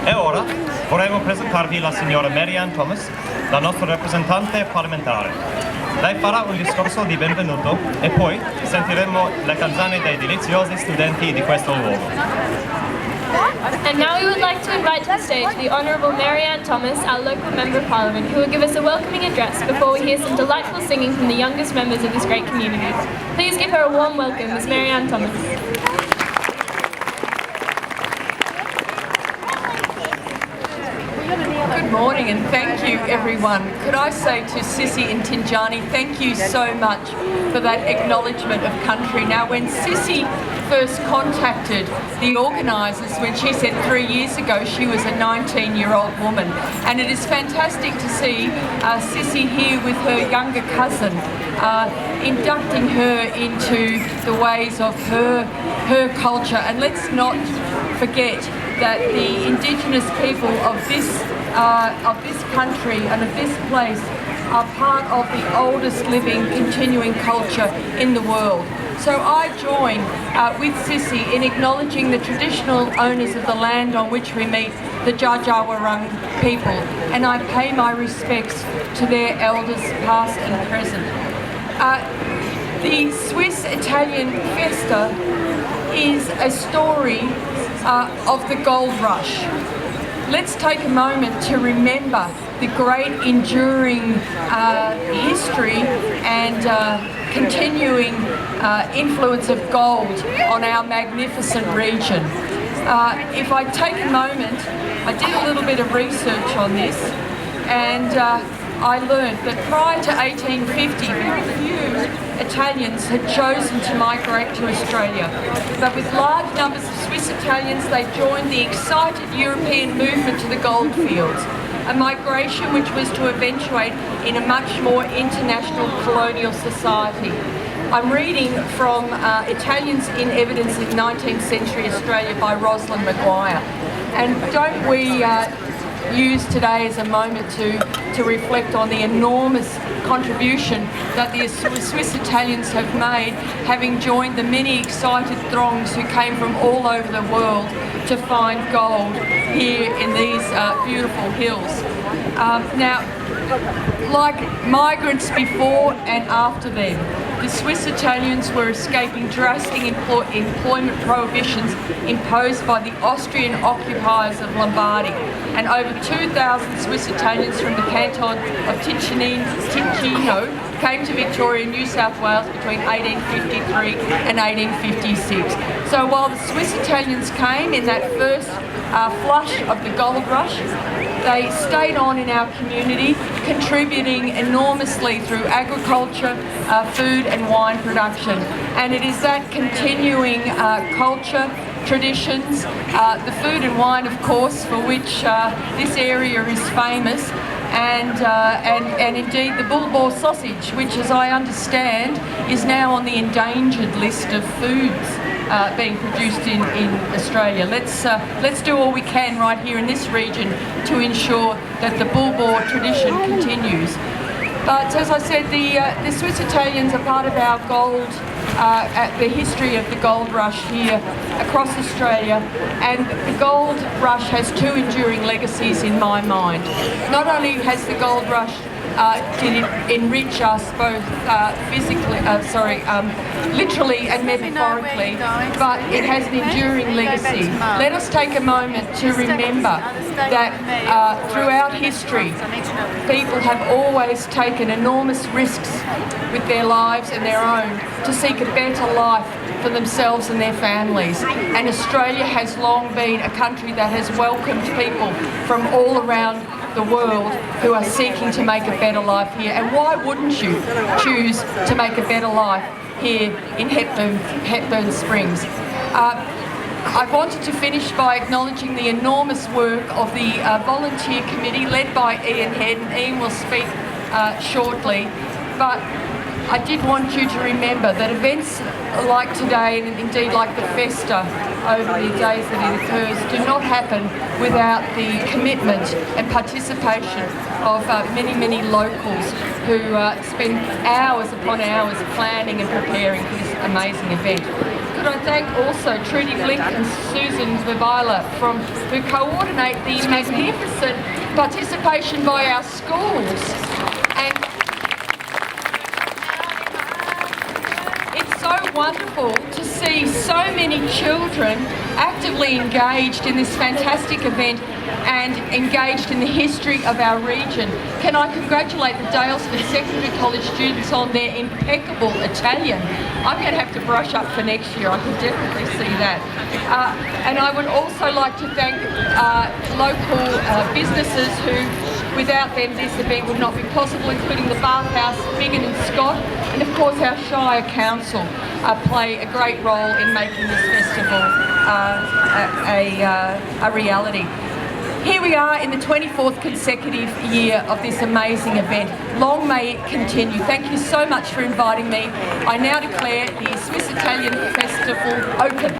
E ora vorremmo presentarvi la signora Maryanne Thomas, la nostra rappresentante parlamentare. Lei farà un discorso di benvenuto e poi sentiremo le canzoni dei deliziosi studenti di questo luogo. And now we would like to invite to the stage the Honourable Maryanne Thomas, our local Member of Parliament, who will give us a welcoming address before we hear some delightful singing from the youngest members of this great community. Please give her a warm welcome, Ms. Maryanne Thomas. Good morning and thank you everyone. Could I say to Sissy and Tinjani, thank you so much for that acknowledgement of country. Now when Sissy first contacted the organisers, when she said 3 years ago she was a 19-year-old woman, and it is fantastic to see Sissy here with her younger cousin, inducting her into the ways of her culture. And let's not forget that the Indigenous people of this country and of this place are part of the oldest living continuing culture in the world. So I join with Sissy in acknowledging the traditional owners of the land on which we meet, the Dja Dja Wurrung people, and I pay my respects to their elders past and present. The Swiss-Italian Festa is a story of the gold rush. Let's take a moment to remember the great enduring history and continuing influence of gold on our magnificent region. If I take a moment, I did a little bit of research on this, and I learned that prior to 1850, very few Italians had chosen to migrate to Australia. But with large numbers of Swiss Italians, they joined the excited European movement to the goldfields, a migration which was to eventuate in a much more international colonial society. I'm reading from Italians in Evidence in 19th Century Australia by Rosalind Maguire. And don't we use today as a moment to reflect on the enormous contribution that the Swiss Italians have made, having joined the many excited throngs who came from all over the world to find gold here in these beautiful hills. Now, like migrants before and after them, the Swiss Italians were escaping drastic employment prohibitions imposed by the Austrian occupiers of Lombardy, and over 2,000 Swiss Italians from the canton of Ticino came to Victoria, New South Wales between 1853 and 1856. So while the Swiss Italians came in that first flush of the gold rush, they stayed on in our community, contributing enormously through agriculture, food and wine production. And it is that continuing culture, traditions, the food and wine, of course, for which this area is famous, and indeed the bull boar sausage, which, as I understand, is now on the endangered list of foods being produced in Australia. Let's do all we can right here in this region to ensure that the bull boar tradition continues. But as I said, the Swiss Italians are part of our gold, the history of the gold rush here across Australia, and the gold rush has two enduring legacies in my mind. Not only has the gold rush did it enrich us both literally and metaphorically, but it has an enduring legacy. Let us take a moment to remember that throughout history, people have always taken enormous risks with their lives and their own to seek a better life for themselves and their families. And Australia has long been a country that has welcomed people from all around the world who are seeking to make a better life here. And why wouldn't you choose to make a better life here in Hepburn Springs? I wanted to finish by acknowledging the enormous work of the volunteer committee led by Ian Head, and Ian will speak shortly. But I did want you to remember that events like today, and indeed like the Festa over the days that it occurs, do not happen without the commitment and participation of many, many locals who spend hours upon hours planning and preparing for this amazing event. Could could I thank also Trudy Blink and Susan Vivila who coordinate the magnificent participation by our schools. And it's so wonderful to see so many children actively engaged in this fantastic event and engaged in the history of our region. Can I congratulate the Dalesford Secondary College students on their impeccable Italian. I'm going to have to brush up for next year, I can definitely see that. And I would also like to thank local businesses who, without them this event would not be possible, including the Bathhouse, Biggin and Scott, and of course our Shire Council play a great role in making this festival a reality. Here we are in the 24th consecutive year of this amazing event. Long may it continue. Thank you so much for inviting me. I now declare the Swiss Italian Festival open.